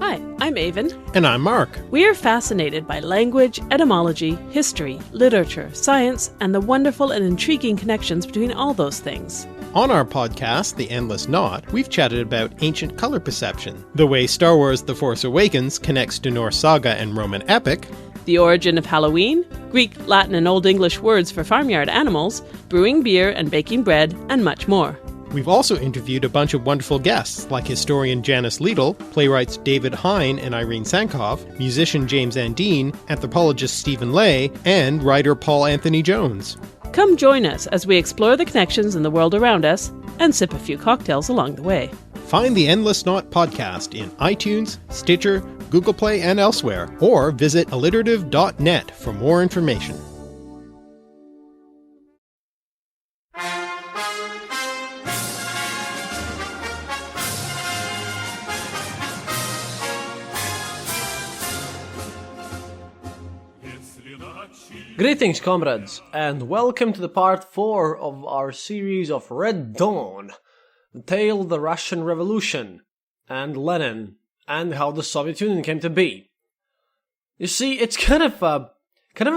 Hi, I'm Avon. And I'm Mark. We are fascinated by language, etymology, history, literature, science, and the wonderful and intriguing connections between all those things. On our podcast, The Endless Knot, we've chatted about ancient color perception, the way Star Wars The Force Awakens connects to Norse saga and Roman epic, the origin of Halloween, Greek, Latin, and Old English words for farmyard animals, brewing beer and baking bread, and much more. We've also interviewed a bunch of wonderful guests, like historian Janice Liedl, playwrights David Hine and Irene Sankoff, musician James Andine, anthropologist Stephen Lay, and writer Paul Anthony Jones. Come join us as we explore the connections in the world around us and sip a few cocktails along the way. Find the Endless Knot podcast in iTunes, Stitcher, Google Play, and elsewhere, or visit alliterative.net for more information. Greetings, comrades, and welcome to the part 4 of our series of Red Dawn, the tale of the Russian Revolution, and Lenin, and how the Soviet Union came to be. You see, it's kind of a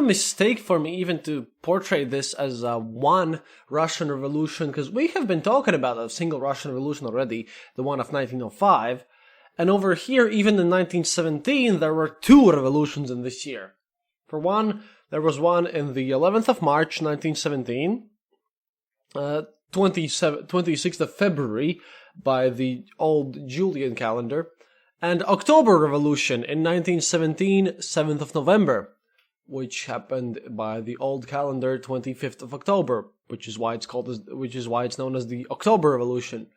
mistake for me even to portray this as one Russian Revolution, because we have been talking about a single Russian Revolution already, the one of 1905, and over here, even in 1917, there were 2 revolutions in this year. For one, there was one in the 11th of March, 1917, 26th of February by the old Julian calendar, and October Revolution in 1917, 7th of November, which happened by the old calendar, 25th of October, which is why it's known as the October Revolution.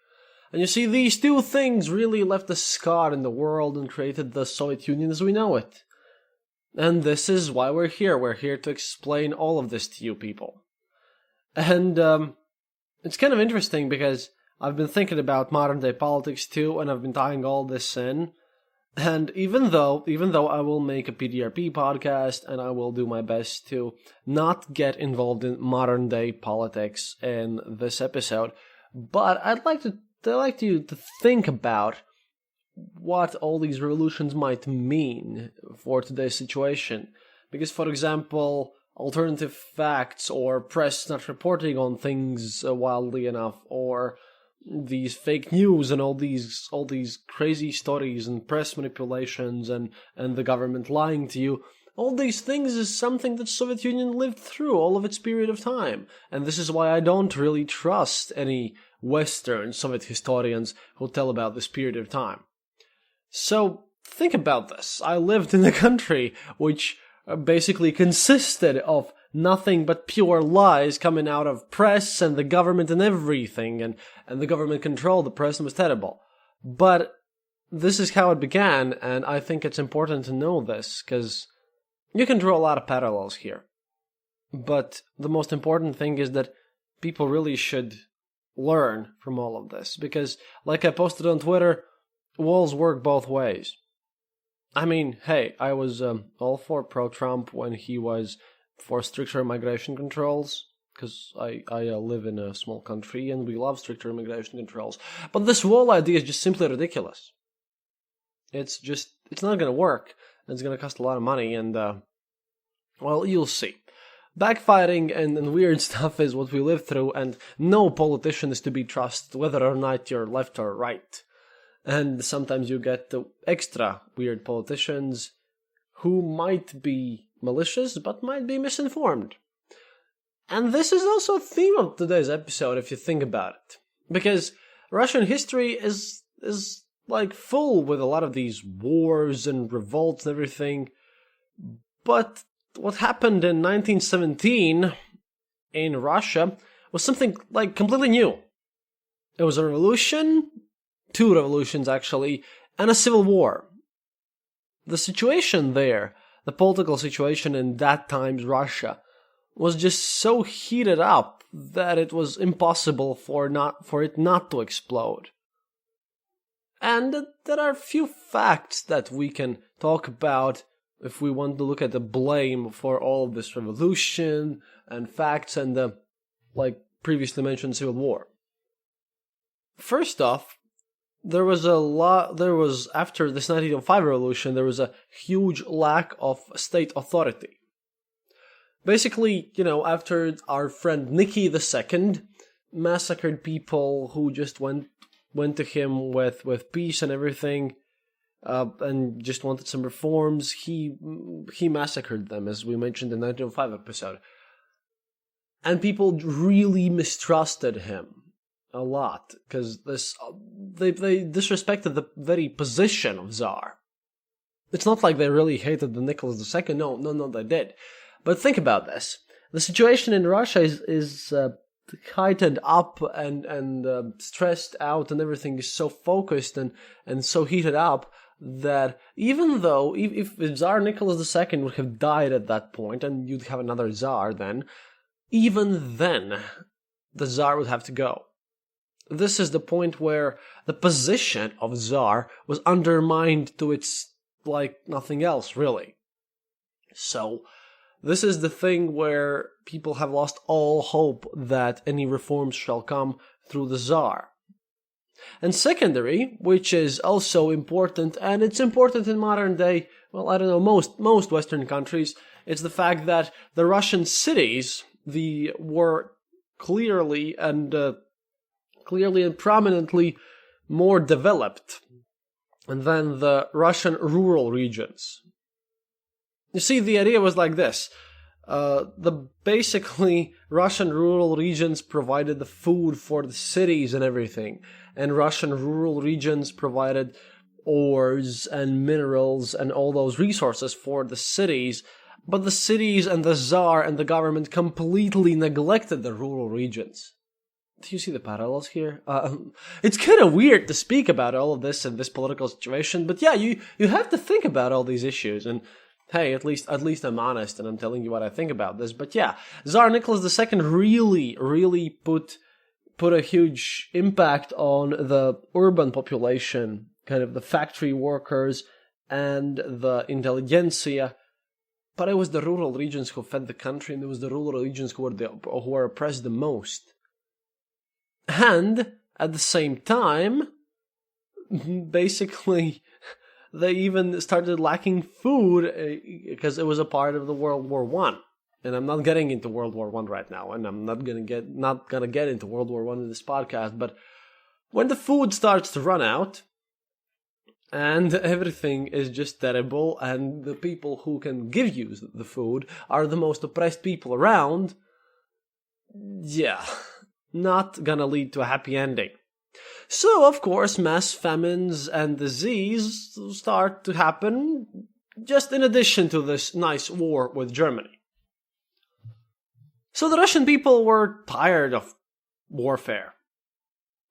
And you see, these 2 things really left a scar in the world and created the Soviet Union as we know it. And this is why we're here. We're here to explain all of this to you people. And it's kind of interesting because I've been thinking about modern day politics too, and I've been tying all this in. And even though I will make a PDRP podcast and I will do my best to not get involved in modern day politics in this episode, but I'd like you to think about what all these revolutions might mean for today's situation. Because, for example, alternative facts or press not reporting on things wildly enough, or these fake news and all these crazy stories and press manipulations and the government lying to you, all these things is something that Soviet Union lived through all of its period of time. And this is why I don't really trust any Western Soviet historians who tell about this period of time. So, think about this. I lived in a country which basically consisted of nothing but pure lies coming out of press and the government and everything, and the government controlled the press and was terrible. But this is how it began, and I think it's important to know this, because you can draw a lot of parallels here. But the most important thing is that people really should learn from all of this, because, like I posted on Twitter, walls work both ways. I mean, hey, I was all for pro-Trump when he was for stricter immigration controls, because I live in a small country and we love stricter immigration controls. But this wall idea is just simply ridiculous. It's not going to work. It's going to cost a lot of money, and, well, you'll see. Backfiring and weird stuff is what we live through, and no politician is to be trusted, whether or not you're left or right. And sometimes you get the extra weird politicians who might be malicious, but might be misinformed. And this is also a theme of today's episode, if you think about it. Because Russian history is like full with a lot of these wars and revolts and everything. But what happened in 1917 in Russia was something like completely new. It was a revolution, 2 revolutions actually, and a civil war. The situation there, the political situation in that time's Russia, was just so heated up that it was impossible for it not to explode. And there are a few facts that we can talk about if we want to look at the blame for all of this revolution and facts and the, like previously mentioned, civil war. First off, There was after this 1905 revolution, there was a huge lack of state authority. Basically, after our friend Nicky II massacred people who just went to him with peace and everything, and just wanted some reforms, he massacred them, as we mentioned in the 1905 episode. And people really mistrusted him a lot, because they disrespected the very position of Tsar. It's not like they really hated the Nicholas II. No, they did. But think about this: the situation in Russia is heightened up and stressed out, and everything is so focused and so heated up that even though if Tsar Nicholas II would have died at that point, and you'd have another Tsar then, even then the Tsar would have to go. This is the point where the position of Tsar was undermined to its like nothing else, really. So, this is the thing where people have lost all hope that any reforms shall come through the Tsar. And secondary, which is also important, and it's important in modern day, well, I don't know, most Western countries, it's the fact that the Russian cities were clearly and prominently more developed than the Russian rural regions. You see, the idea was like this. Basically, Russian rural regions provided the food for the cities and everything, and Russian rural regions provided ores and minerals and all those resources for the cities, but the cities and the Tsar and the government completely neglected the rural regions. Do you see the parallels here? It's kind of weird to speak about all of this in this political situation, but yeah, you have to think about all these issues, and hey, at least I'm honest and I'm telling you what I think about this. But yeah, Tsar Nicholas II really put a huge impact on the urban population, kind of the factory workers and the intelligentsia. But it was the rural regions who fed the country, and it was the rural regions who were oppressed the most. And at the same time, basically, they even started lacking food because it was a part of the World War I. And I'm not getting into World War I right now, and I'm not gonna get into World War I in this podcast. But when the food starts to run out, and everything is just terrible, and the people who can give you the food are the most oppressed people around, yeah, not gonna lead to a happy ending. So, of course, mass famines and disease start to happen, just in addition to this nice war with Germany. So the Russian people were tired of warfare.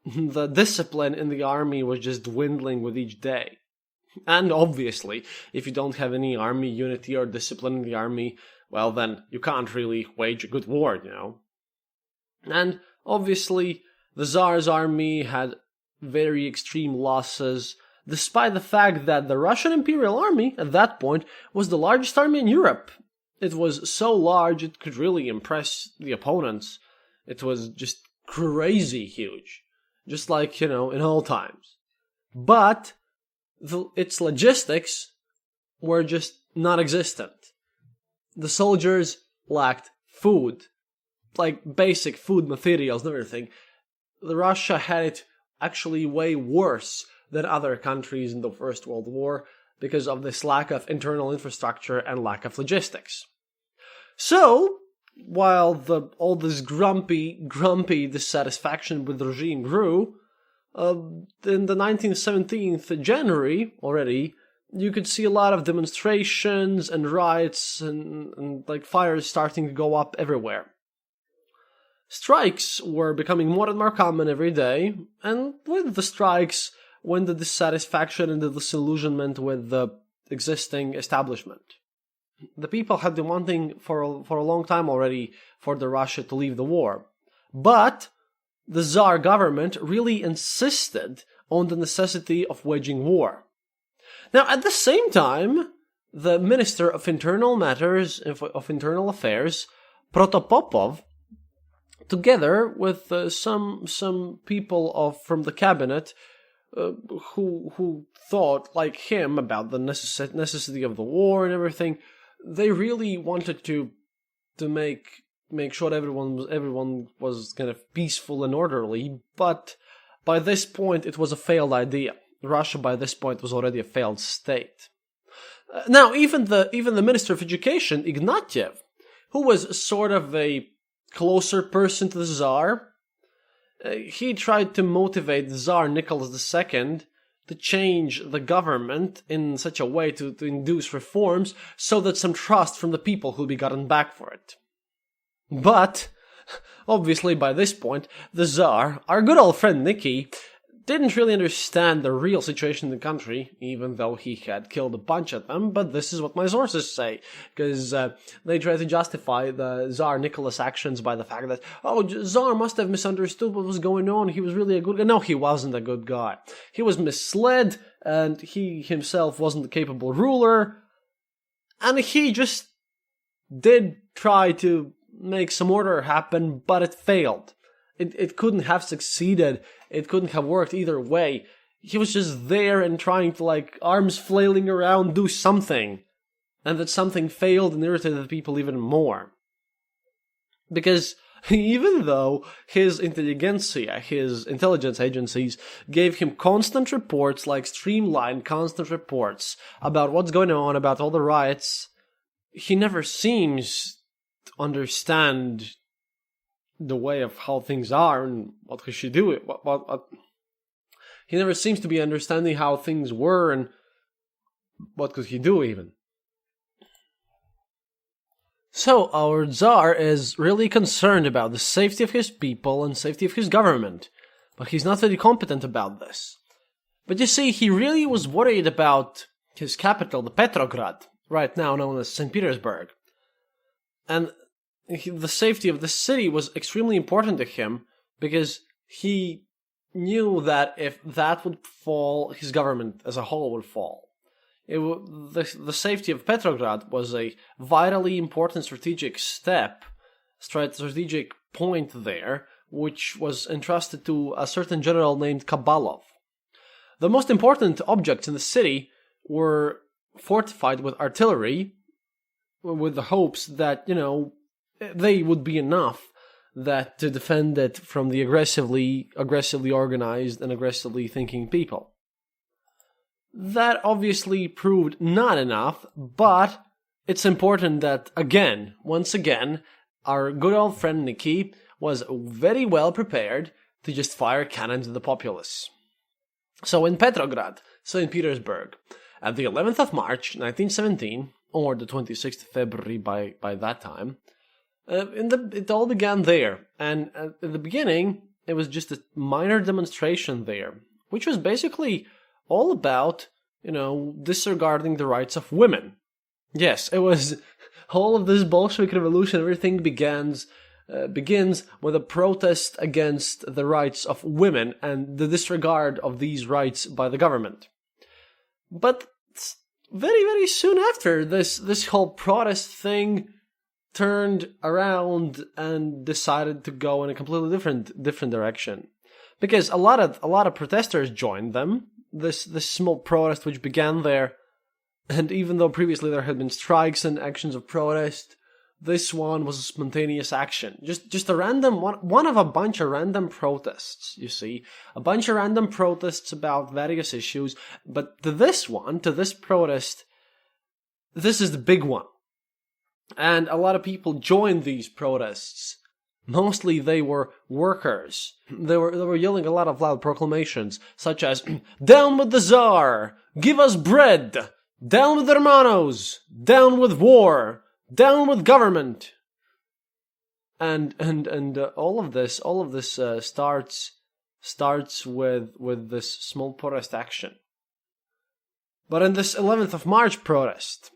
The discipline in the army was just dwindling with each day. And obviously, if you don't have any army unity or discipline in the army, well then, you can't really wage a good war, And obviously, the Tsar's army had very extreme losses, despite the fact that the Russian Imperial Army, at that point, was the largest army in Europe. It was so large it could really impress the opponents. It was just crazy huge. Just like, in all times. But its logistics were just non-existent. The soldiers lacked food. Like basic food materials and everything. Russia had it actually way worse than other countries in the First World War because of this lack of internal infrastructure and lack of logistics. So, while all this grumpy dissatisfaction with the regime grew, in the 1917th January already, you could see a lot of demonstrations and riots and like fires starting to go up everywhere. Strikes were becoming more and more common every day, and with the strikes went the dissatisfaction and the disillusionment with the existing establishment. The people had been wanting for a long time already for the Russia to leave the war, but the Tsar government really insisted on the necessity of waging war. Now, at the same time, the Minister of Internal Matters, of Internal Affairs, Protopopov, together with some people from the cabinet, who thought like him about the necessity of the war and everything. They really wanted to make sure everyone was kind of peaceful and orderly, but by this point it was a failed idea. Russia by this point was already a failed state. Now even the Minister of Education, Ignatiev, who was sort of a closer person to the Tsar, he tried to motivate the Tsar Nicholas II to change the government in such a way to induce reforms so that some trust from the people could be gotten back for it. But, obviously by this point, the Tsar, our good old friend Nicky, didn't really understand the real situation in the country, even though he had killed a bunch of them, but this is what my sources say, because they try to justify the Tsar Nicholas' actions by the fact that, Tsar must have misunderstood what was going on, he was really a good guy. No, he wasn't a good guy. He was misled, and he himself wasn't a capable ruler, and he just did try to make some order happen, but it failed. It couldn't have succeeded. It couldn't have worked either way. He was just there and trying to, like, arms flailing around, do something. And that something failed and irritated the people even more. Because even though his intelligentsia, his intelligence agencies, gave him constant reports, like streamlined constant reports, about what's going on, about all the riots, he never seems to understand the way of how things are and what he should do. He never seems to be understanding how things were and what could he do even. So our Tsar is really concerned about the safety of his people and safety of his government, but he's not very competent about this. But you see, he really was worried about his capital, the Petrograd, right now known as St. Petersburg. And the safety of the city was extremely important to him because he knew that if that would fall, his government as a whole would fall. The safety of Petrograd was a vitally important strategic point there, which was entrusted to a certain general named Kabalov. The most important objects in the city were fortified with artillery, with the hopes that, they would be enough to defend it from the aggressively organized and aggressively thinking people. That obviously proved not enough, but it's important that, once again, our good old friend Nicky was very well prepared to just fire cannons at the populace. So in Petrograd, St. Petersburg, at the 11th of March, 1917, or the 26th of February by that time, it all began there, and at the beginning, it was just a minor demonstration there, which was basically all about, disregarding the rights of women. Yes, it was all of this Bolshevik revolution, everything begins with a protest against the rights of women and the disregard of these rights by the government. But very, very soon after, this whole protest thing turned around and decided to go in a completely different direction, because a lot of protesters joined them. This small protest which began there, and even though previously there had been strikes and actions of protest, this one was a spontaneous action, just a random one of a bunch of random protests. You see, a bunch of random protests about various issues, but to this protest, this is the big one. And a lot of people joined these protests. Mostly they were workers. They were yelling a lot of loud proclamations, such as, "Down with the Tsar! Give us bread! Down with the Hermanos! Down with war! Down with government!" And all of this starts with this small protest action. But in this 11th of March protest,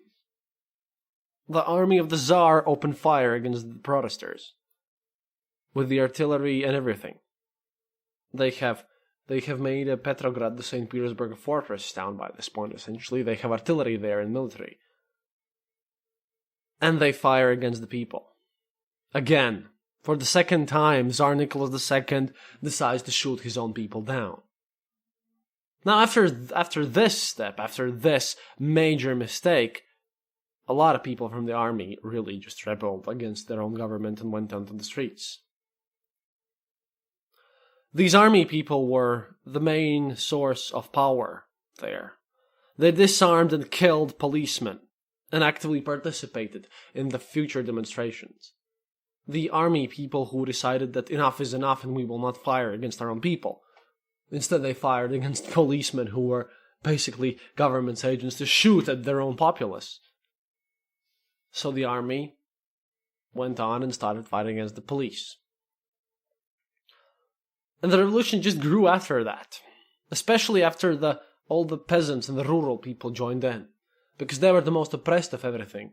the army of the Tsar opened fire against the protesters with the artillery and everything. They have made Petrograd the St. Petersburg fortress town by this point, essentially. They have artillery there and military. And they fire against the people. Again, for the second time, Tsar Nicholas II decides to shoot his own people down. Now, after this step, after this major mistake, a lot of people from the army really just rebelled against their own government and went onto the streets. These army people were the main source of power there. They disarmed and killed policemen and actively participated in the future demonstrations. The army people who decided that enough is enough and we will not fire against our own people. Instead, they fired against policemen who were basically government's agents to shoot at their own populace. So the army went on and started fighting against the police. And the revolution just grew after that, especially after all the peasants and the rural people joined in, because they were the most oppressed of everything.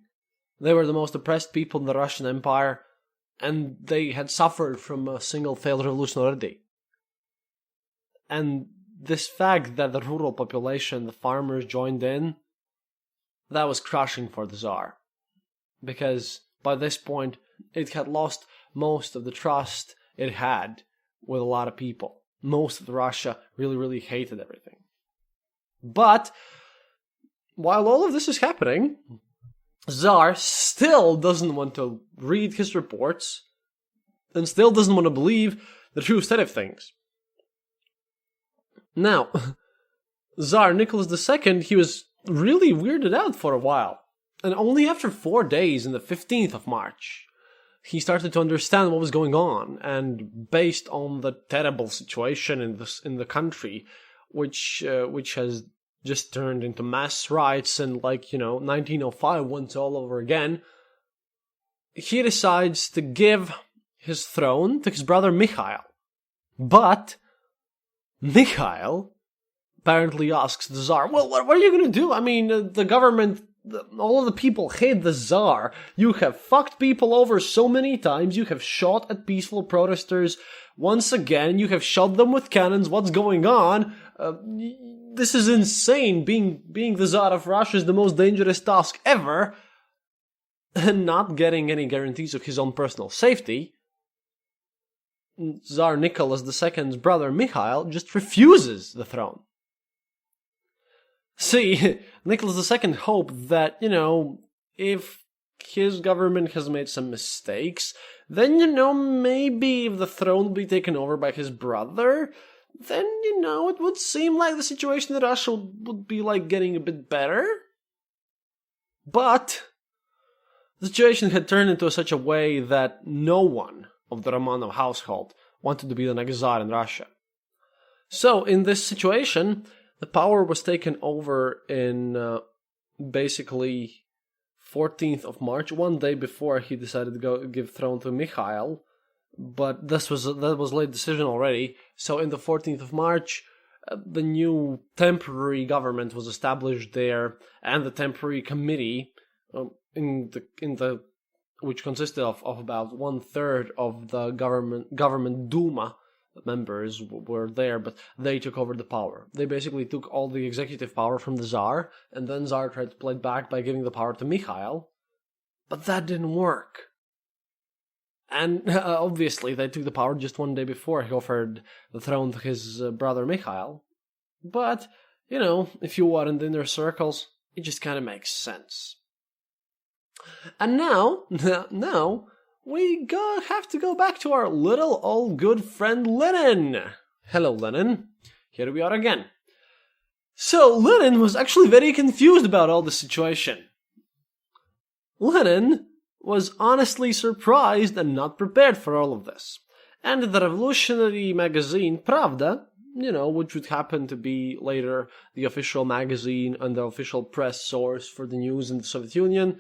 They were the most oppressed people in the Russian Empire, and they had suffered from a single failed revolution already. And this fact that the rural population, the farmers joined in, that was crushing for the Tsar. Because by this point, it had lost most of the trust it had with a lot of people. Most of Russia really, really hated everything. But while all of this is happening, Tsar still doesn't want to read his reports and still doesn't want to believe the true state of things. Now, Tsar Nicholas II, he was really weirded out for a while. And only after 4 days, on the 15th of March, he started to understand what was going on. And based on the terrible situation in the country, which has just turned into mass riots and 1905 once all over again, he decides to give his throne to his brother Mikhail. But Mikhail apparently asks the Tsar, well, what are you going to do? I mean, the government, all of the people hate the Tsar. You have fucked people over so many times. You have shot at peaceful protesters. Once again, you have shot them with cannons. What's going on? This is insane. Being the Tsar of Russia is the most dangerous task ever. And not getting any guarantees of his own personal safety, Tsar Nicholas II's brother Mikhail just refuses the throne. See, Nicholas II hoped that, if his government has made some mistakes, then, maybe if the throne would be taken over by his brother, then, it would seem like the situation in Russia would be, getting a bit better. But the situation had turned into such a way that no one of the Romanov household wanted to be the next Tsar in Russia. So, in this situation, the power was taken over in basically 14th of March, one day before he decided to give throne to Mikhail. But that was late decision already. So in the 14th of March, the new temporary government was established there, and the temporary committee which consisted of about 1/3 of the government Duma members were there, but they took over the power. They basically took all the executive power from the Tsar, and then Tsar tried to play it back by giving the power to Mikhail, but that didn't work. And obviously they took the power just one day before he offered the throne to his brother Mikhail. But, if you are in the inner circles, it just kind of makes sense. And now we have to go back to our little old good friend Lenin. Hello, Lenin. Here we are again. So, Lenin was actually very confused about all the situation. Lenin was honestly surprised and not prepared for all of this. And the revolutionary magazine Pravda, which would happen to be later the official magazine and the official press source for the news in the Soviet Union,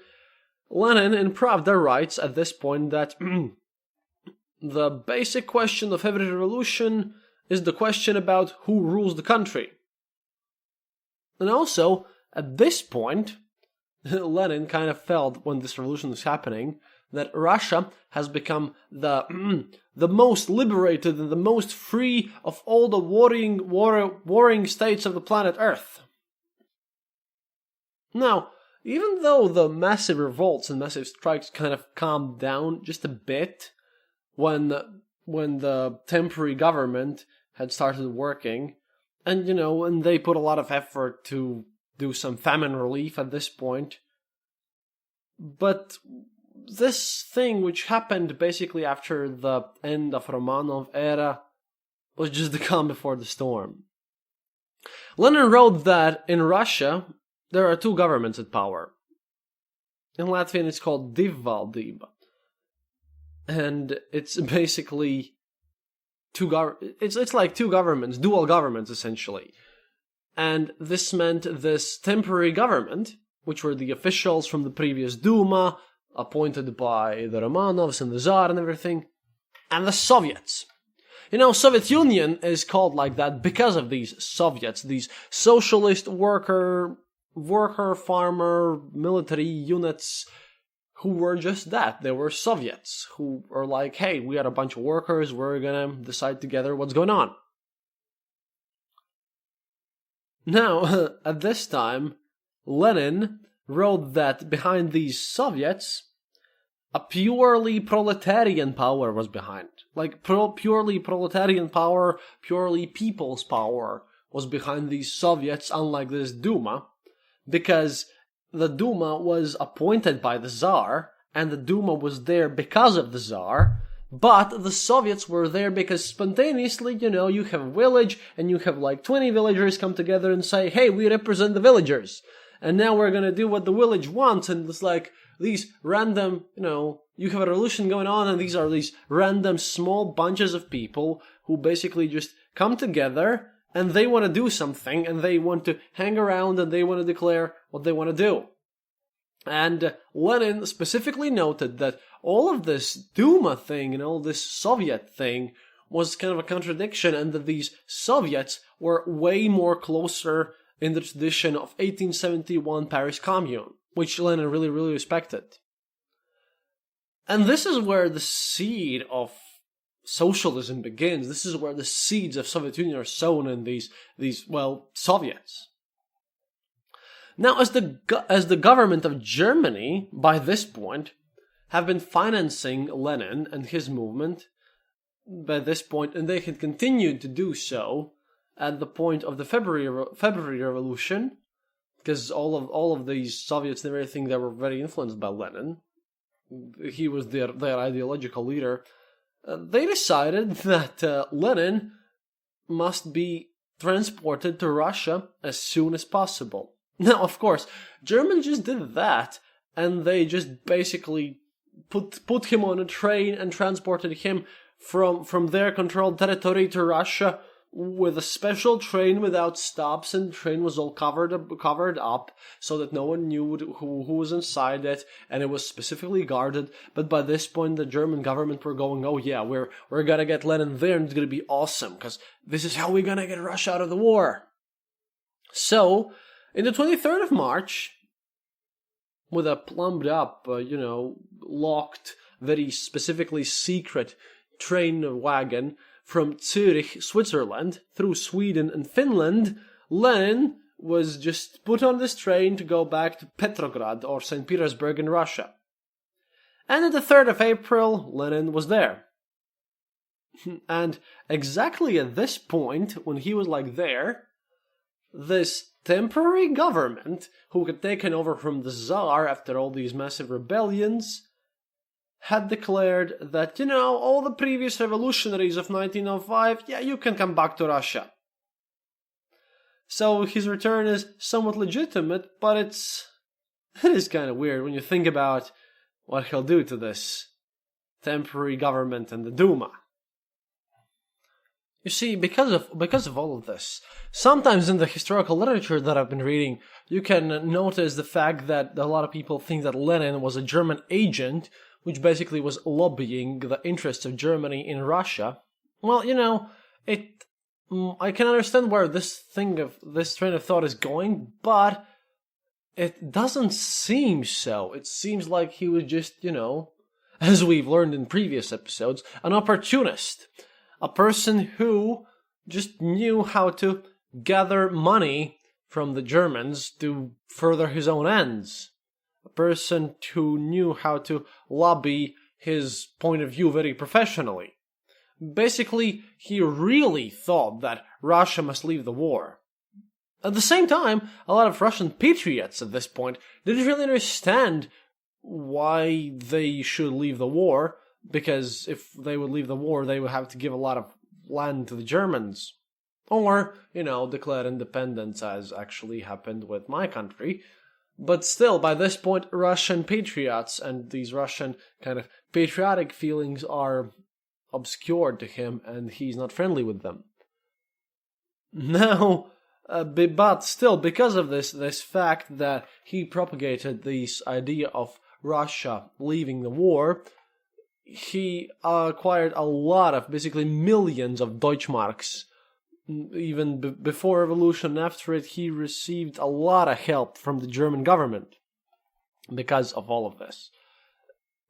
Lenin in Pravda writes at this point that the basic question of every revolution is the question about who rules the country. And also, at this point, Lenin kind of felt, when this revolution was happening, that Russia has become the most liberated and the most free of all the warring states of the planet Earth. Now, even though the massive revolts and massive strikes kind of calmed down just a bit when the temporary government had started working, And, and they put a lot of effort to do some famine relief at this point. But this thing, which happened basically after the end of Romanov era, was just the calm before the storm. Lenin wrote that in Russia, there are two governments at power. In Latvian, it's called divvaldība. And it's basically it's like two governments, dual governments, essentially. And this meant this temporary government, which were the officials from the previous Duma, appointed by the Romanovs and the Tsar and everything, and the Soviets. Soviet Union is called like that because of these Soviets, these socialist worker, farmer, military units who were just that. They were Soviets who are like, hey, we are a bunch of workers, we're gonna decide together what's going on. Now, at this time, Lenin wrote that behind these Soviets, a purely proletarian power was behind. Like, purely proletarian power, purely people's power was behind these Soviets, unlike this Duma, because the Duma was appointed by the Tsar, and the Duma was there because of the Tsar, but the Soviets were there because spontaneously, you have a village, and you have like 20 villagers come together and say, hey, we represent the villagers, and now we're gonna do what the village wants, and it's like these random, you have a revolution going on, and these are these random small bunches of people who basically just come together, and they want to do something, and they want to hang around, and they want to declare what they want to do. And Lenin specifically noted that all of this Duma thing and all this Soviet thing was kind of a contradiction, and that these Soviets were way more closer in the tradition of 1871 Paris Commune, which Lenin really, really respected. And this is where the seed of socialism begins. This is where the seeds of Soviet Union are sown in these Soviets. Now, as the government of Germany, by this point, have been financing Lenin and his movement by this point, and they had continued to do so at the point of the February Revolution, because all of these Soviets and everything, they were very influenced by Lenin. He was their ideological leader. They decided that Lenin must be transported to Russia as soon as possible. Now, of course, Germans just did that, and they just basically put him on a train and transported him from their controlled territory to Russia with a special train without stops, and the train was all covered up so that no one knew who was inside it, and it was specifically guarded. But by this point, the German government were going, oh yeah, we're gonna get Lenin there, and it's gonna be awesome, because this is how we're gonna get Russia out of the war. So, in the 23rd of March, with a plumbed up, locked, very specifically secret train wagon from Zurich, Switzerland, through Sweden and Finland, Lenin was just put on this train to go back to Petrograd or St. Petersburg in Russia. And on the 3rd of April, Lenin was there. And exactly at this point, when he was there, this temporary government, who had taken over from the Tsar after all these massive rebellions, had declared that, all the previous revolutionaries of 1905, you can come back to Russia. So his return is somewhat legitimate, but it is kind of weird when you think about what he'll do to this temporary government and the Duma. You see, because of all of this, sometimes in the historical literature that I've been reading, you can notice the fact that a lot of people think that Lenin was a German agent, which basically was lobbying the interests of Germany in Russia. Well, I can understand where this train of thought is going, but it doesn't seem so. It seems like he was just, as we've learned in previous episodes, an opportunist. A person who just knew how to gather money from the Germans to further his own ends. A person who knew how to lobby his point of view very professionally. Basically, he really thought that Russia must leave the war. At the same time, a lot of Russian patriots at this point didn't really understand why they should leave the war, because if they would leave the war, they would have to give a lot of land to the Germans. Or, declare independence, as actually happened with my country. But still, by this point, Russian patriots and these Russian kind of patriotic feelings are obscured to him, and he's not friendly with them. Now, but still, because of this fact that he propagated this idea of Russia leaving the war, he acquired a lot of, basically millions of Deutschmarks. Even before revolution and after it, he received a lot of help from the German government because of all of this.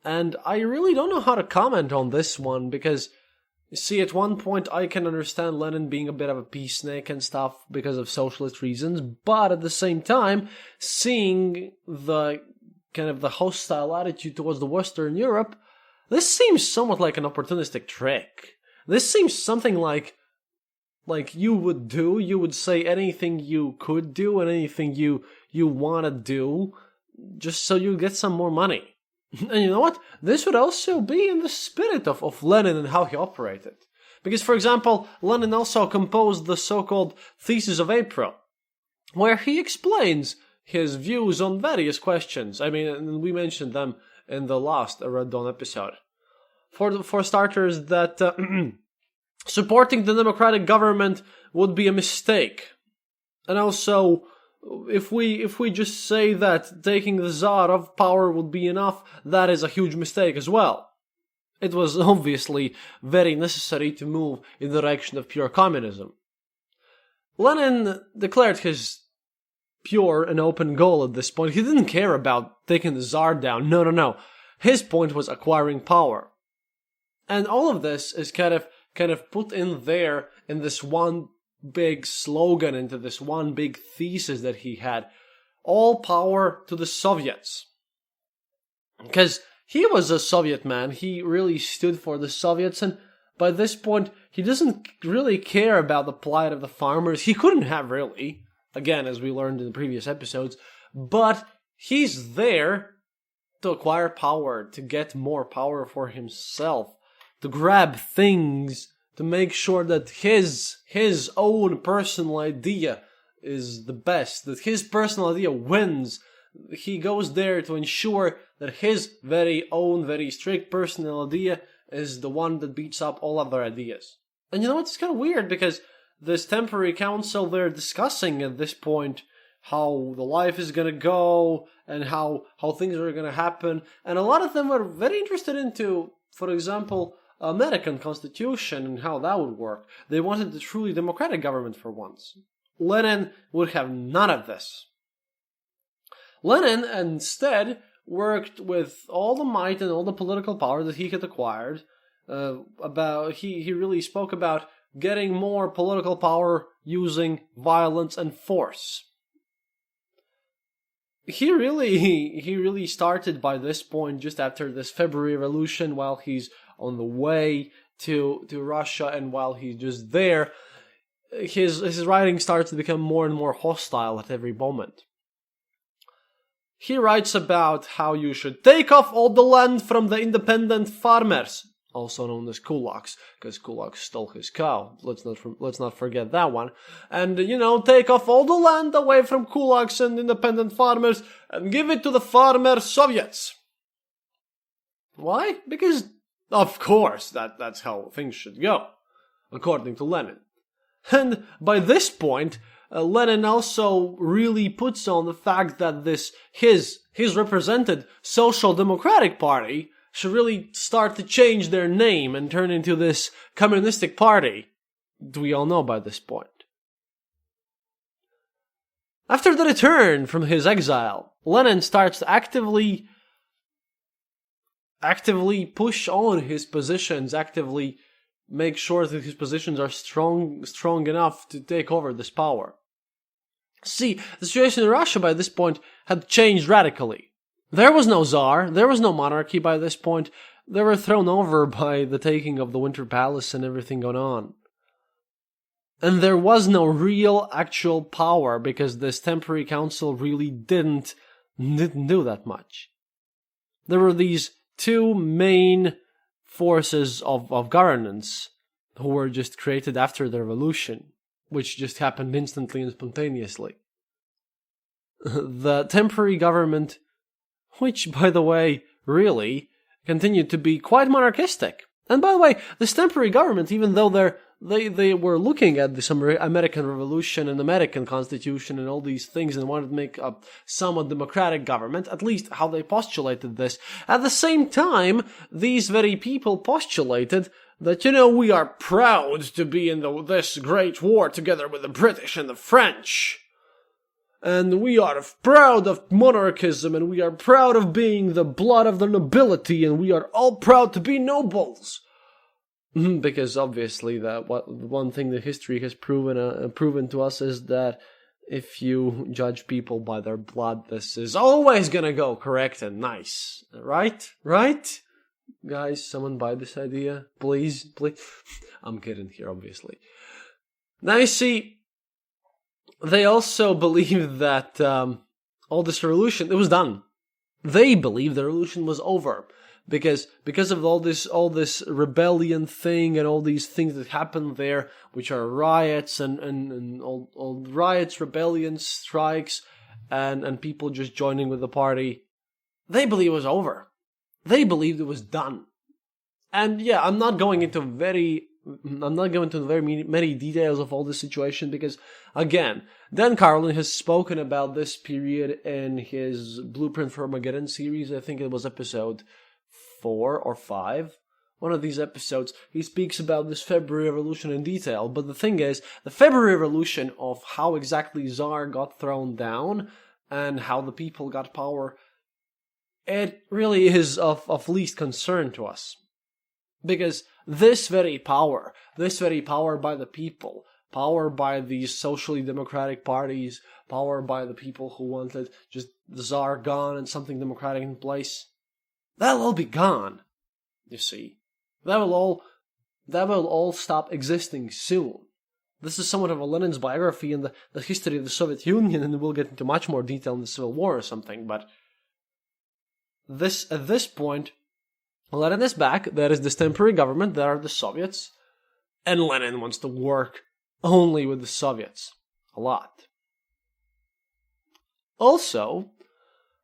And I really don't know how to comment on this one, because, you see, at one point I can understand Lenin being a bit of a peacenik and stuff because of socialist reasons, but at the same time, seeing the kind of the hostile attitude towards the Western Europe, this seems somewhat like an opportunistic trick. This seems something like you would do. You would say anything you could do and anything you want to do just so you get some more money. And you know what? This would also be in the spirit of Lenin and how he operated. Because, for example, Lenin also composed the so-called Thesis of April, where he explains his views on various questions. I mean, and we mentioned them in the last Red Dawn episode. For starters, that supporting the democratic government would be a mistake. And also, if we just say that taking the Tsar of power would be enough, that is a huge mistake as well. It was obviously very necessary to move in the direction of pure communism. Lenin declared his pure and open goal at this point. He didn't care about taking the Tsar down. No. His point was acquiring power. And all of this is kind of put in there in this one big slogan, into this one big thesis that he had. All power to the Soviets. Because he was a Soviet man. He really stood for the Soviets, and by this point, he doesn't really care about the plight of the farmers. He couldn't have really, again, as we learned in the previous episodes, but he's there to acquire power, to get more power for himself, to grab things, to make sure that his own personal idea is the best, that his personal idea wins. He goes there to ensure that his very own, very strict personal idea is the one that beats up all other ideas. And you know what? It's kind of weird, because this temporary council, they're discussing at this point how the life is going to go and how things are going to happen. And a lot of them were very interested into, for example, American Constitution and how that would work. They wanted a truly democratic government for once. Lenin would have none of this. Lenin instead worked with all the might and all the political power that he had acquired. He really spoke about getting more political power using violence and force. He really started by this point, just after this February Revolution, while he's on the way to Russia, and while he's just there, his writing starts to become more and more hostile at every moment. He writes about how you should take off all the land from the independent farmers, also known as kulaks, because kulaks stole his cow. Let's not forget that one. And take off all the land away from kulaks and independent farmers and give it to the farmer Soviets. Why? Because of course that's how things should go, according to Lenin. And by this point, Lenin also really puts on the fact that his represented Social Democratic Party should really start to change their name and turn into this communistic party that we all know by this point. After the return from his exile, Lenin starts to actively push on his positions, actively make sure that his positions are strong enough to take over this power. See, the situation in Russia by this point had changed radically. There was no Tsar, there was no monarchy by this point. They were thrown over by the taking of the Winter Palace and everything going on. And there was no real actual power because this temporary council really didn't do that much. There were these two main forces of governance who were just created after the revolution, which just happened instantly and spontaneously. The temporary government, which, by the way, really continued to be quite monarchistic. And by the way, this temporary government, even though they were looking at this American Revolution and American Constitution and all these things and wanted to make a somewhat democratic government, at least how they postulated this, at the same time, these very people postulated that, we are proud to be in this great war together with the British and the French. And we are proud of monarchism, and we are proud of being the blood of the nobility, and we are all proud to be nobles. Because obviously, one thing that history has proven to us is that if you judge people by their blood, this is always gonna go correct and nice. Right? Right? Guys, someone buy this idea? Please? I'm kidding here, obviously. Now you see, they also believed that all this revolution, it was done. They believed the revolution was over because of all this rebellion thing and all these things that happened there, which are riots and all riots, rebellions, strikes, and people just joining with the party. They believed it was over. They believed it was done. And yeah, I'm not going into very many details of all this situation because, again, Dan Carlin has spoken about this period in his Blueprint for Armageddon series. I think it was episode 4 or 5. One of these episodes, he speaks about this February Revolution in detail. But the thing is, the February Revolution of how exactly Tsar got thrown down and how the people got power, it really is of least concern to us. Because this very power by the people, power by these socially democratic parties, power by the people who wanted just the Tsar gone and something democratic in place, that'll all be gone, you see. That will all stop existing soon. This is somewhat of a Lenin's biography in the history of the Soviet Union, and we'll get into much more detail in the Civil War or something, but at this point, Lenin is back, there is this temporary government, there are the Soviets, and Lenin wants to work only with the Soviets. A lot. Also,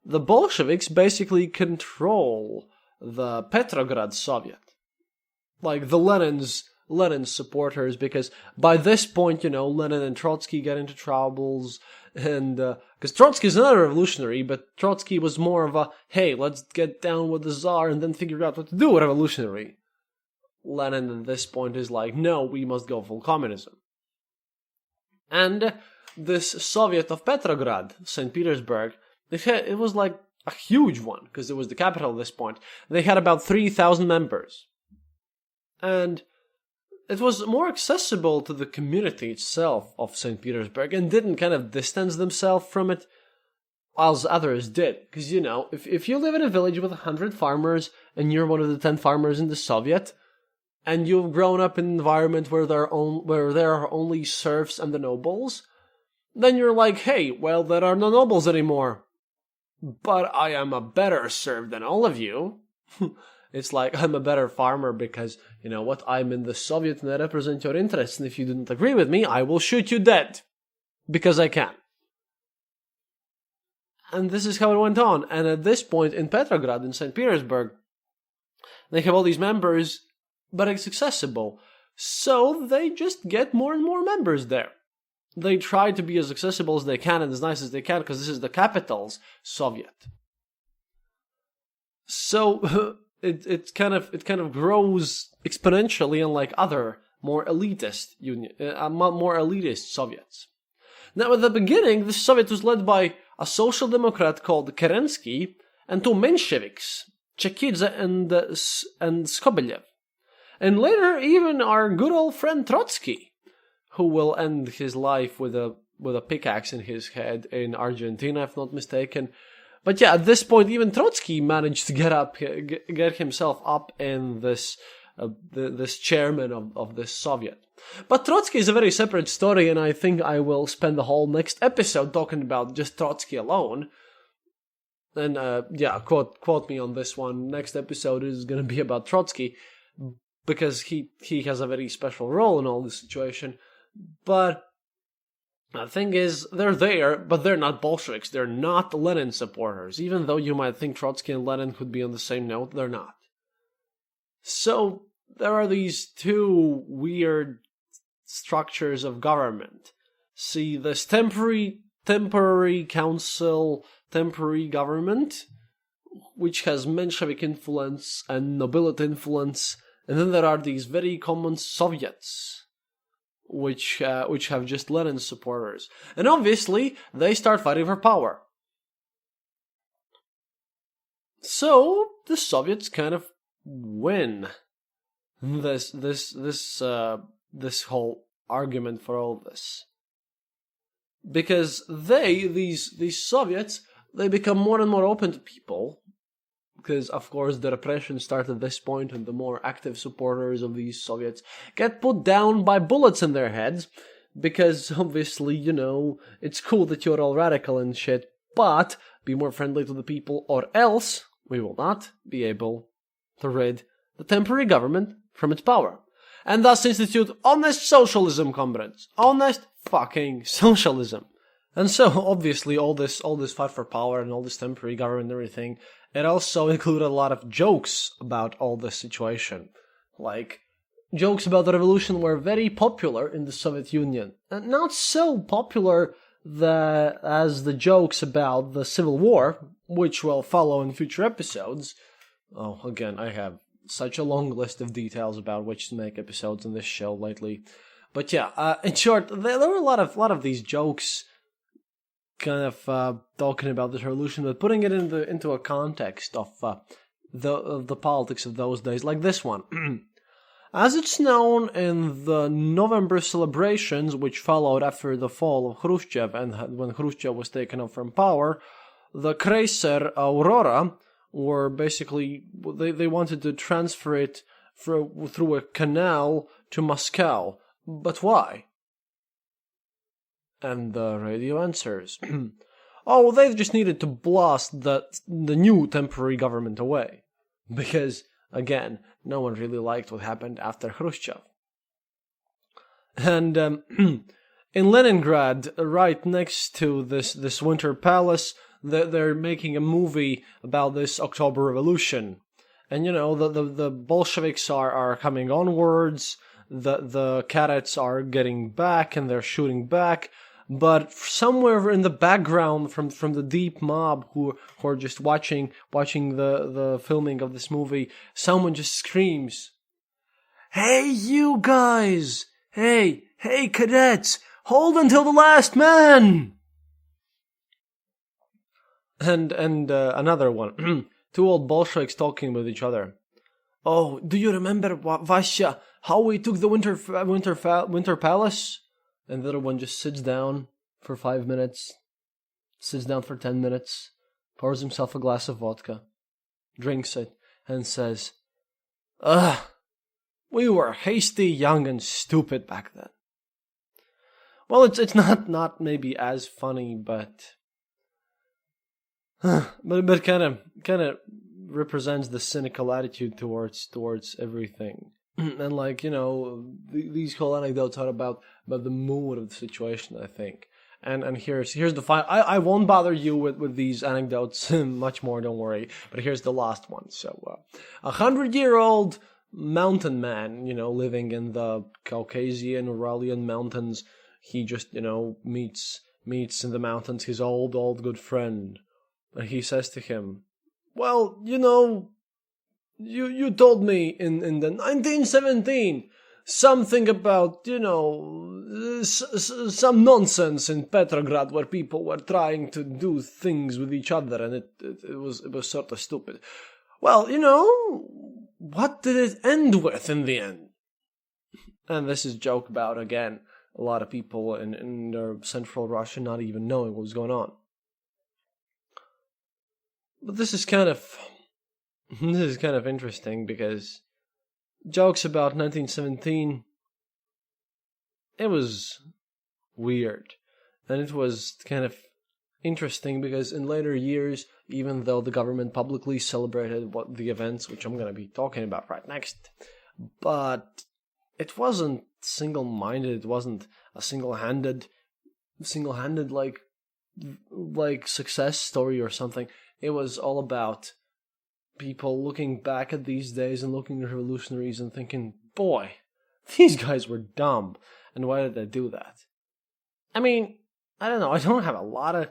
the Bolsheviks basically control the Petrograd Soviet. Like the Lenin's supporters, because by this point, Lenin and Trotsky get into troubles, and because Trotsky's not a revolutionary, but Trotsky was more of a, hey, let's get down with the Tsar and then figure out what to do with revolutionary. Lenin at this point is like, no, we must go full communism. And this Soviet of Petrograd, St. Petersburg, it was like a huge one, because it was the capital at this point. They had about 3,000 members. And it was more accessible to the community itself of St. Petersburg and didn't kind of distance themselves from it as others did. Because, if you live in a village with 100 farmers and you're one of the 10 farmers in the Soviet, and you've grown up in an environment where there are only serfs and the nobles, then you're like, hey, well, there are no nobles anymore. But I am a better serf than all of you. It's like, I'm a better farmer because, I'm in the Soviet and I represent your interests, and if you didn't agree with me, I will shoot you dead. Because I can. And this is how it went on. And at this point in Petrograd, in St. Petersburg, they have all these members, but it's accessible. So they just get more and more members there. They try to be as accessible as they can and as nice as they can, because this is the capital's Soviet. So it kind of grows exponentially, unlike other more elitist Soviets. Now, at the beginning, the Soviet was led by a social democrat called Kerensky and two Mensheviks, Chekidze and Skobelyev, and later even our good old friend Trotsky, who will end his life with a pickaxe in his head in Argentina, if not mistaken. But yeah, at this point, even Trotsky managed to get himself up in this chairman of this Soviet. But Trotsky is a very separate story, and I think I will spend the whole next episode talking about just Trotsky alone. And quote me on this one. Next episode is going to be about Trotsky, because he has a very special role in all this situation. But the thing is, they're there, but they're not Bolsheviks. They're not Lenin supporters. Even though you might think Trotsky and Lenin could be on the same note, they're not. So there are these two weird structures of government. See, this temporary council, temporary government, which has Menshevik influence and nobility influence, and then there are these very common Soviets, which have just Lenin supporters. And obviously, they start fighting for power. So, the Soviets kind of win this whole argument for all this. Because these Soviets, they become more and more open to people. Because, of course, the repression started at this point, and the more active supporters of these Soviets get put down by bullets in their heads. Because, obviously, it's cool that you're all radical and shit, but be more friendly to the people, or else we will not be able to rid the temporary government from its power. And thus institute honest socialism, comrades. Honest fucking socialism. And so, obviously, all this fight for power and all this temporary government and everything, it also included a lot of jokes about all this situation. Like, jokes about the revolution were very popular in the Soviet Union. And not so popular as the jokes about the Civil War, which will follow in future episodes. Oh, again, I have such a long list of details about which to make episodes in this show lately. But yeah, in short, there were a lot of these jokes kind of talking about this revolution, but putting it into a context of the politics of those days, like this one. As it's known in the November celebrations, which followed after the fall of Khrushchev and when Khrushchev was taken off from power, the Kreuzer Aurora were basically, they wanted to transfer it through a canal to Moscow. But why? And the radio answers, oh, they just needed to blast the new temporary government away. Because, again, no one really liked what happened after Khrushchev. And in Leningrad, right next to this Winter Palace, they're making a movie about this October Revolution. And, the Bolsheviks are coming onwards, the cadets are getting back and they're shooting back. But somewhere in the background, from the deep mob who are just watching the filming of this movie, someone just screams, "Hey, you guys! Hey, cadets! Hold until the last man!" And another one, two old Bolsheviks talking with each other. "Oh, do you remember, Vasya, how we took the Winter Palace?" And the other one just sits down for 5 minutes, sits down for 10 minutes, pours himself a glass of vodka, drinks it, and says, we were hasty, young, and stupid back then. Well, it's not maybe as funny, but kind of represents the cynical attitude towards everything. And these whole anecdotes are about the mood of the situation, I think. And here's the final. I won't bother you with these anecdotes much more, don't worry. But here's the last one. So, 100-year-old mountain man, living in the Caucasian Uralian mountains, he just, meets in the mountains his old good friend. And he says to him, "Well, You told me in the 1917 something about, some nonsense in Petrograd where people were trying to do things with each other and it was sort of stupid. Well, what did it end with in the end?" And this is a joke about, again, a lot of people in central Russia not even knowing what was going on. But this is kind of interesting because jokes about 1917, it was weird. And it was kind of interesting because in later years, even though the government publicly celebrated the events, which I'm going to be talking about right next, but it wasn't single-minded, it wasn't a single-handed like success story or something. It was all about people looking back at these days and looking at revolutionaries and thinking, boy, these guys were dumb, and why did they do that? I mean, I don't know, I don't have a lot of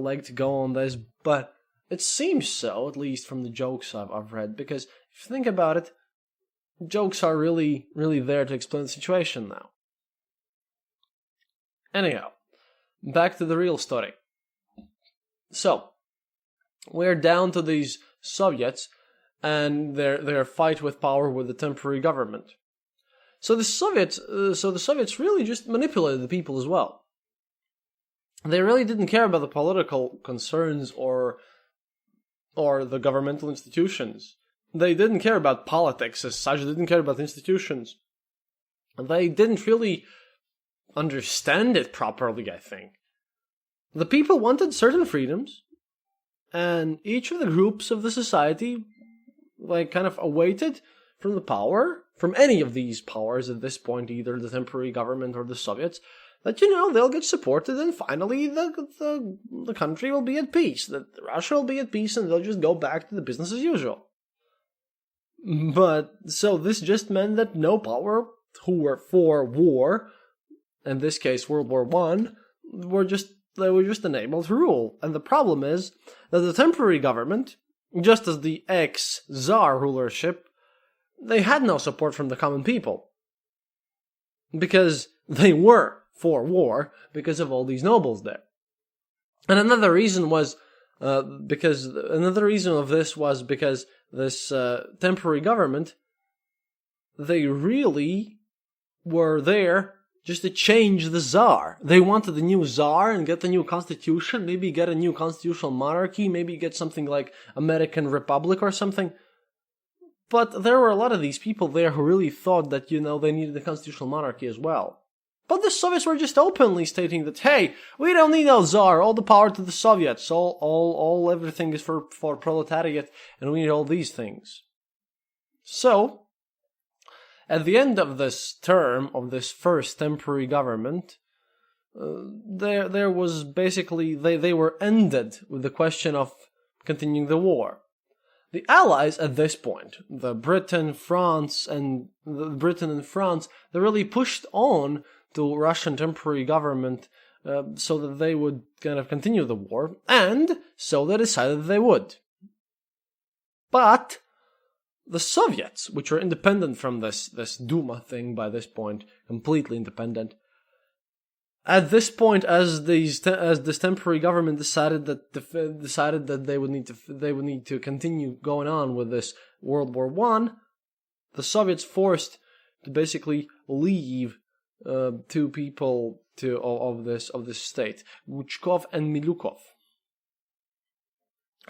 leg to go on this, but it seems so, at least from the jokes I've read, because if you think about it, jokes are really, really there to explain the situation now. Anyhow, back to the real story. So, we're down to these Soviets and their fight with power with the temporary government. So the Soviets really just manipulated the people as well. They really didn't care about the political concerns or the governmental institutions. They didn't care about politics as such. They didn't care about institutions. They didn't really understand it properly, I think. The people wanted certain freedoms, and each of the groups of the society kind of awaited from the power, from any of these powers at this point, either the temporary government or the Soviets, that, they'll get supported and finally the country will be at peace, that Russia will be at peace and they'll just go back to the business as usual. But, so this just meant that no power who were for war, in this case World War I, were just unable to rule. And the problem is that the temporary government, just as the ex-Tsar rulership, they had no support from the common people. Because they were for war, because of all these nobles there. And another reason was, because this temporary government, they really were there just to change the Tsar. They wanted a new Tsar and get a new constitution, maybe get a new constitutional monarchy, maybe get something like American Republic or something. But there were a lot of these people there who really thought that, they needed a constitutional monarchy as well. But the Soviets were just openly stating that, hey, we don't need no Tsar, all the power to the Soviets, all everything is for proletariat, and we need all these things. So, at the end of this term of this first temporary government, there was basically, they were ended with the question of continuing the war. The Allies at this point, Britain and France, they really pushed on to Russian temporary government so that they would kind of continue the war, and so they decided they would. But the Soviets, which were independent from this Duma thing by this point, completely independent, at this point, as this temporary government decided that they would need to continue going on with this World War I, the Soviets forced to basically leave two people of this state, Vuchkov and Milukov.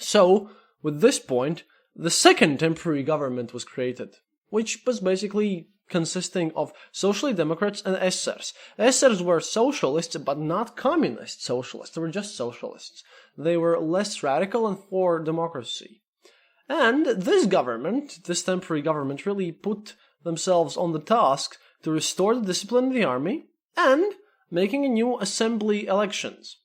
So, with this point, the second temporary government was created, which was basically consisting of Socialist Democrats and SRs. SRs were socialists, but not communist socialists. They were just socialists. They were less radical and for democracy. And this temporary government, really put themselves on the task to restore the discipline of the army and making a new assembly elections.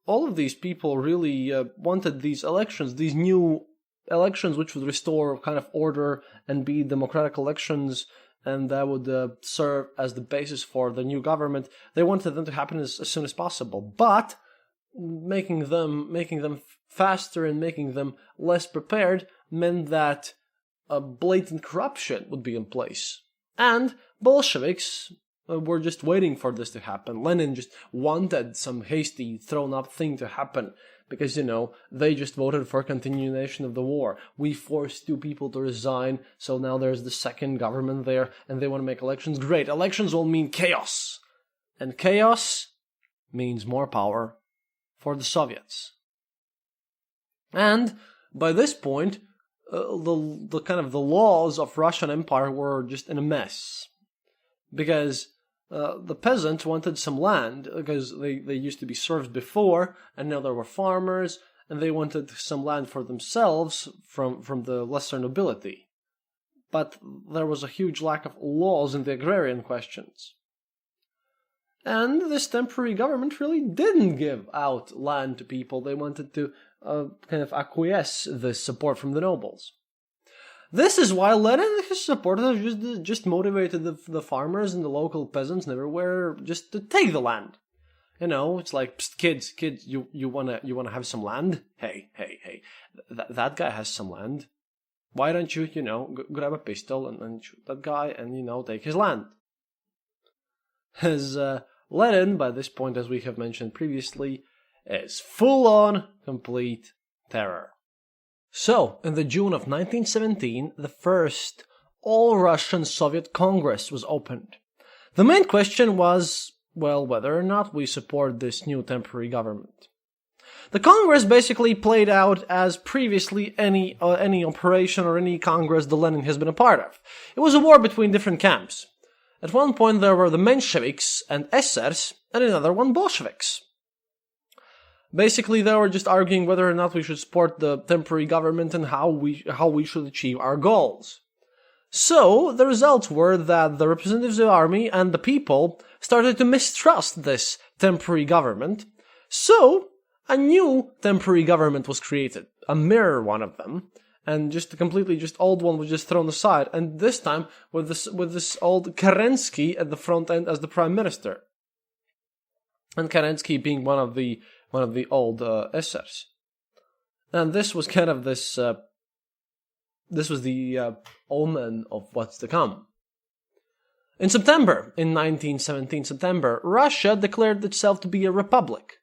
All of these people really wanted these elections, these new elections which would restore kind of order and be democratic elections, and that would serve as the basis for the new government. They wanted them to happen as soon as possible, but making them faster and making them less prepared meant that a blatant corruption would be in place. And Bolsheviks were just waiting for this to happen. Lenin just wanted some hasty, thrown-up thing to happen because, they just voted for continuation of the war. We forced two people to resign, so now there's the second government there, and they want to make elections. Great, elections will mean chaos. And chaos means more power for the Soviets. And by this point, the kind of the laws of Russian Empire were just in a mess, because the peasants wanted some land, because they used to be serfs before, and now they were farmers, and they wanted some land for themselves from the lesser nobility. But there was a huge lack of laws in the agrarian questions. And this temporary government really didn't give out land to people. They wanted to kind of acquiesce this support from the nobles. This is why Lenin and his supporters just motivated the farmers and the local peasants and everywhere just to take the land. You know, it's like, kids, you wanna have some land? Hey, that guy has some land. Why don't you, grab a pistol and shoot that guy and, take his land? As Lenin, by this point, as we have mentioned previously, is full-on, complete terror. So, in the June of 1917, the first All-Russian Soviet Congress was opened. The main question was, well, whether or not we support this new temporary government. The Congress basically played out as previously any operation or any Congress the Lenin has been a part of. It was a war between different camps. At one point there were the Mensheviks and Esers, and another one Bolsheviks. Basically, they were just arguing whether or not we should support the temporary government and how we should achieve our goals. So, the results were that the representatives of the army and the people started to mistrust this temporary government. So, a new temporary government was created, a mirror one of them, and just a completely old one was just thrown aside, and this time with this old Kerensky at the front end as the prime minister. And Kerensky being one of the old Esers. And this was kind of this was the omen of what's to come. In 1917 September, Russia declared itself to be a republic.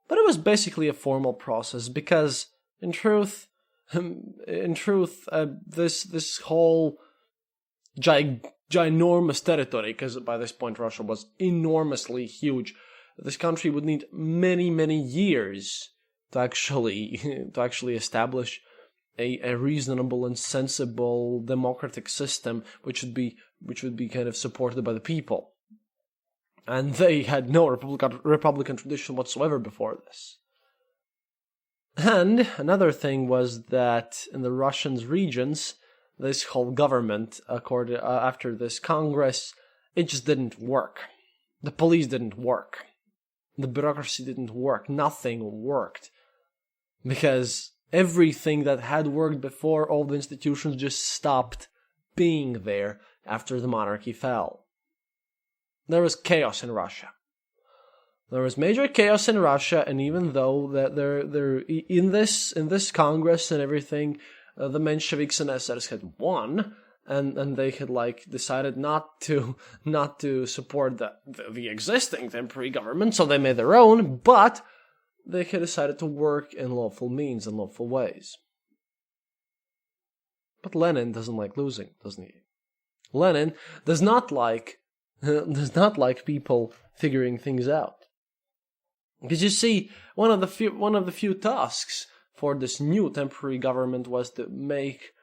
But it was basically a formal process, because in truth, this whole ginormous territory, because by this point Russia was enormously huge, this country would need many, many years to actually establish a reasonable and sensible democratic system which would be kind of supported by the people. And they had no republican tradition whatsoever before this. And another thing was that in the Russian regions, this whole government, after this Congress, it just didn't work. The police didn't work. The bureaucracy didn't work. Nothing worked. Because everything that had worked before, all the institutions just stopped being there after the monarchy fell. There was chaos in Russia. There was major chaos in Russia, and even though that they're in this Congress and everything, the Mensheviks and Esers had won, and they had decided not to support the existing temporary government, so they made their own, but they had decided to work in lawful means and lawful ways. But Lenin doesn't like losing, doesn't he? Lenin does not like people figuring things out. Because you see, one of the few tasks for this new temporary government was to make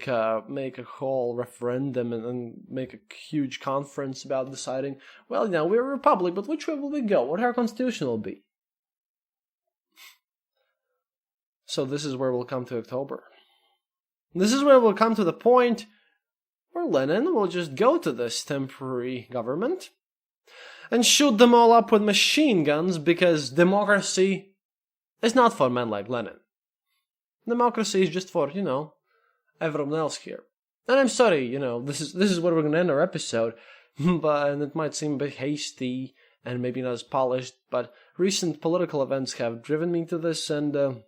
a whole referendum and make a huge conference about deciding, well, we're a republic, but which way will we go? What our constitution will be? So this is where we'll come to October. This is where we'll come to the point where Lenin will just go to this temporary government and shoot them all up with machine guns, because democracy is not for men like Lenin. Democracy is just for, everyone else here. And I'm sorry, this is where we're going to end our episode, and it might seem a bit hasty and maybe not as polished, but recent political events have driven me to this, and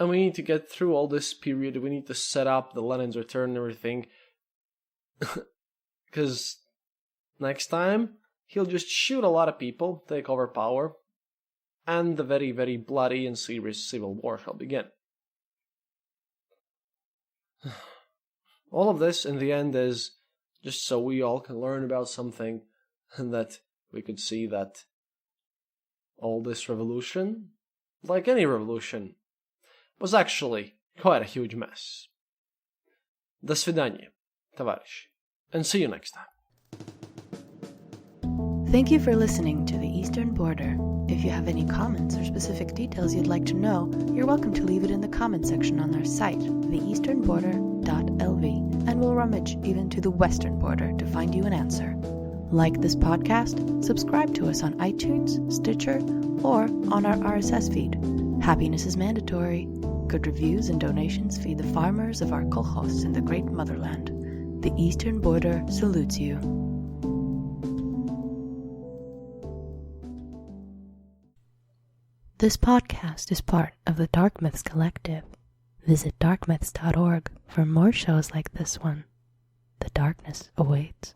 we need to get through all this period. We need to set up the Lenin's return and everything, because next time he'll just shoot a lot of people, take over power, and the very, very bloody and serious civil war shall begin. All of this, in the end, is just so we all can learn about something, and that we could see that all this revolution like any revolution, was actually quite a huge mess. До свидания, товарищи, and see you next time. Thank you for listening to The Eastern Border. If you have any comments or specific details you'd like to know, you're welcome to leave it in the comment section on our site, theeasternborder.lv, and we'll rummage even to the western border to find you an answer. Like this podcast, subscribe to us on iTunes, Stitcher, or on our RSS feed. Happiness is mandatory. Good reviews and donations feed the farmers of our kolkhos in the great motherland. The Eastern Border salutes you. This podcast is part of the Dark Myths Collective. Visit darkmyths.org for more shows like this one. The darkness awaits.